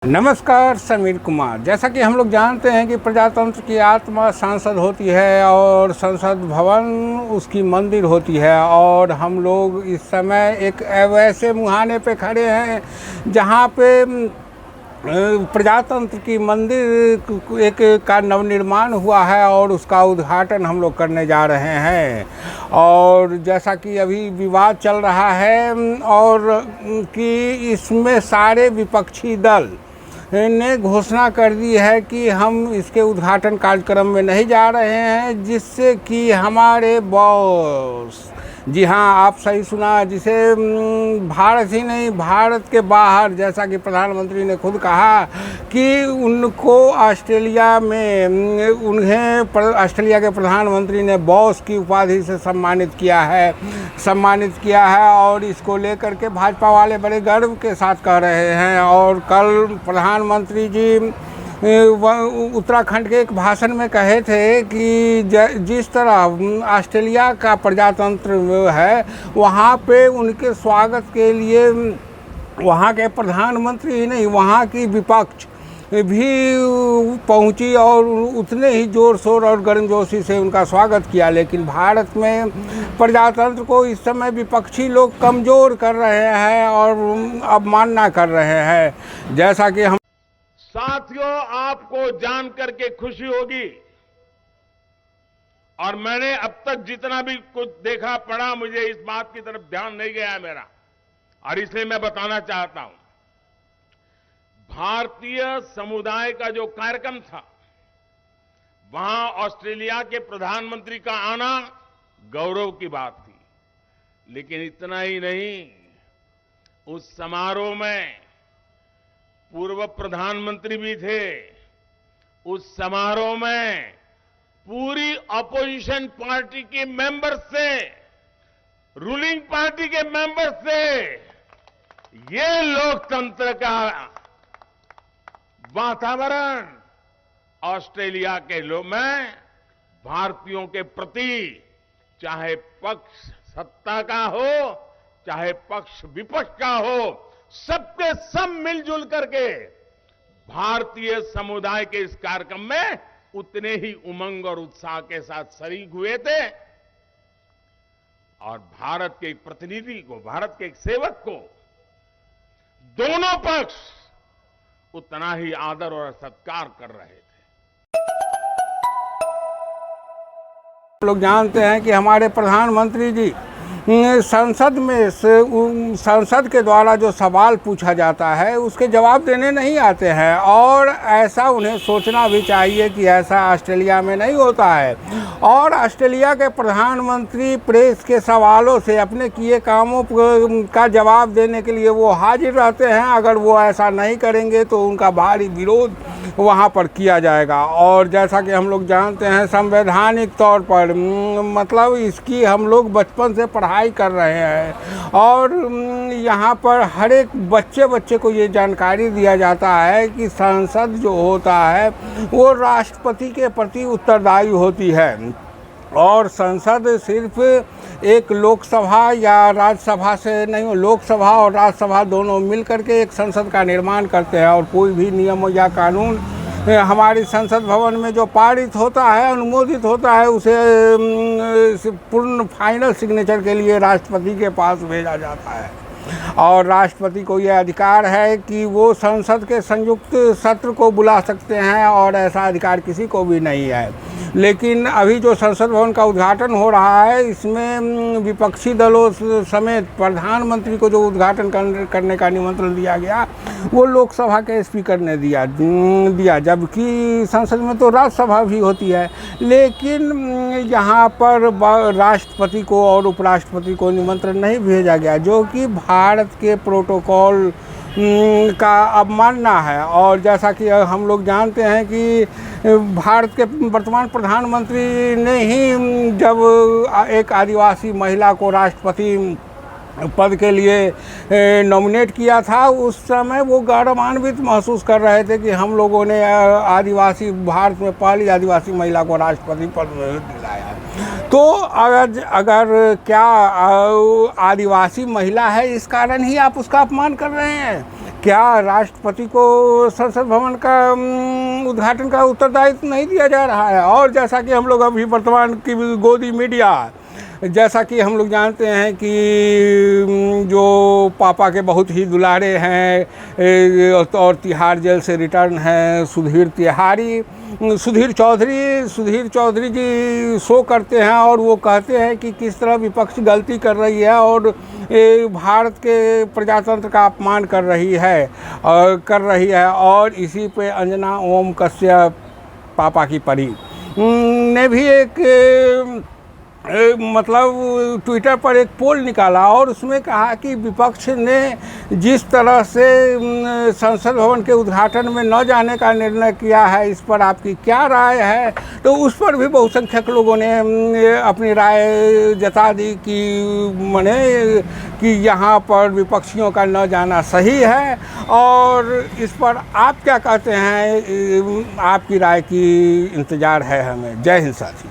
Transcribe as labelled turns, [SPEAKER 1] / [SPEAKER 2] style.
[SPEAKER 1] नमस्कार, समीर कुमार। जैसा कि हम लोग जानते हैं कि प्रजातंत्र की आत्मा संसद होती है और संसद भवन उसकी मंदिर होती है, और हम लोग इस समय एक ऐसे मुहाने पे खड़े हैं जहाँ पे प्रजातंत्र की मंदिर एक का नवनिर्माण हुआ है और उसका उद्घाटन हम लोग करने जा रहे हैं। और जैसा कि अभी विवाद चल रहा है और कि इसमें सारे विपक्षी दल ने घोषणा कर दी है कि हम इसके उद्घाटन कार्यक्रम में नहीं जा रहे हैं, जिससे कि हमारे बॉस, जी हाँ आप सही सुना, जिसे भारत ही नहीं भारत के बाहर, जैसा कि प्रधानमंत्री ने खुद कहा कि उनको ऑस्ट्रेलिया में ऑस्ट्रेलिया के प्रधानमंत्री ने बॉस की उपाधि से सम्मानित किया है और इसको लेकर के भाजपा वाले बड़े गर्व के साथ कह रहे हैं। और कल प्रधानमंत्री जी उत्तराखंड के एक भाषण में कहे थे कि जिस तरह ऑस्ट्रेलिया का प्रजातंत्र है, वहाँ पे उनके स्वागत के लिए वहाँ के प्रधानमंत्री ही नहीं, वहाँ की विपक्ष भी पहुंची और उतने ही ज़ोर शोर और गर्मजोशी से उनका स्वागत किया। लेकिन भारत में प्रजातंत्र को इस समय विपक्षी लोग कमज़ोर कर रहे हैं और अवमानना कर रहे हैं। जैसा कि हम
[SPEAKER 2] साथियों, आपको जानकर के खुशी होगी, और मैंने अब तक जितना भी कुछ देखा पढ़ा, मुझे इस बात की तरफ ध्यान नहीं गया है मेरा, और इसलिए मैं बताना चाहता हूं। भारतीय समुदाय का जो कार्यक्रम था, वहां ऑस्ट्रेलिया के प्रधानमंत्री का आना गौरव की बात थी। लेकिन इतना ही नहीं, उस समारोह में पूर्व प्रधानमंत्री भी थे। उस समारोह में पूरी अपोजिशन पार्टी के मेंबर से, रूलिंग पार्टी के मेंबर से, ये लोकतंत्र का वातावरण ऑस्ट्रेलिया के लोग में भारतीयों के प्रति, चाहे पक्ष सत्ता का हो चाहे पक्ष विपक्ष का हो, सबके सब मिलजुल करके भारतीय समुदाय के इस कार्यक्रम में उतने ही उमंग और उत्साह के साथ शरीक हुए थे। और भारत के एक प्रतिनिधि को, भारत के एक सेवक को दोनों पक्ष उतना ही आदर और सत्कार कर रहे थे।
[SPEAKER 1] लोग जानते हैं कि हमारे प्रधानमंत्री जी संसद के द्वारा जो सवाल पूछा जाता है उसके जवाब देने नहीं आते हैं, और ऐसा उन्हें सोचना भी चाहिए कि ऐसा ऑस्ट्रेलिया में नहीं होता है। और ऑस्ट्रेलिया के प्रधानमंत्री प्रेस के सवालों से अपने किए कामों का जवाब देने के लिए वो हाजिर रहते हैं। अगर वो ऐसा नहीं करेंगे तो उनका भारी विरोध वहाँ पर किया जाएगा। और जैसा कि हम लोग जानते हैं, संवैधानिक तौर पर मतलब इसकी हम लोग बचपन से पढ़ाई कर रहे हैं, और यहाँ पर हर एक बच्चे को ये जानकारी दिया जाता है कि संसद जो होता है वो राष्ट्रपति के प्रति उत्तरदायी होती है। और संसद सिर्फ एक लोकसभा या राज्यसभा से नहीं, लोकसभा और राज्यसभा दोनों मिलकर के एक संसद का निर्माण करते हैं। और कोई भी नियम या कानून हमारी संसद भवन में जो पारित होता है, अनुमोदित होता है, उसे पूर्ण फाइनल सिग्नेचर के लिए राष्ट्रपति के पास भेजा जाता है। और राष्ट्रपति को यह अधिकार है कि वो संसद के संयुक्त सत्र को बुला सकते हैं, और ऐसा अधिकार किसी को भी नहीं है। लेकिन अभी जो संसद भवन का उद्घाटन हो रहा है, इसमें विपक्षी दलों समेत प्रधानमंत्री को जो उद्घाटन करने का निमंत्रण दिया गया वो लोकसभा के स्पीकर ने दिया, जबकि संसद में तो राज्यसभा भी होती है। लेकिन यहाँ पर राष्ट्रपति को और उपराष्ट्रपति को निमंत्रण नहीं भेजा गया, जो कि भारत के प्रोटोकॉल का अवमानना है। और जैसा कि हम लोग जानते हैं कि भारत के वर्तमान प्रधानमंत्री ने ही जब एक आदिवासी महिला को राष्ट्रपति पद के लिए नॉमिनेट किया था, उस समय वो गौरवान्वित महसूस कर रहे थे कि हम लोगों ने भारत में पहली आदिवासी महिला को राष्ट्रपति पद दिलाया। तो अगर क्या आदिवासी महिला है, इस कारण ही आप उसका अपमान कर रहे हैं? क्या राष्ट्रपति को संसद भवन का उद्घाटन का उत्तरदायित्व नहीं दिया जा रहा है? और जैसा कि हम लोग अभी वर्तमान की गोदी मीडिया, जैसा कि हम लोग जानते हैं कि जो पापा के बहुत ही दुलारे हैं और तिहाड़ जेल से रिटर्न हैं सुधीर चौधरी जी शो करते हैं और वो कहते हैं कि किस तरह विपक्ष गलती कर रही है और भारत के प्रजातंत्र का अपमान कर रही है और इसी पे अंजना ओम कश्यप पापा की परी ने भी एक मतलब ट्विटर पर एक पोल निकाला और उसमें कहा कि विपक्ष ने जिस तरह से संसद भवन के उद्घाटन में न जाने का निर्णय किया है, इस पर आपकी क्या राय है? तो उस पर भी बहुसंख्यक लोगों ने अपनी राय जता दी कि यहाँ पर विपक्षियों का न जाना सही है। और इस पर आप क्या कहते हैं? आपकी राय की इंतज़ार है हमें। जय हिंद साथी।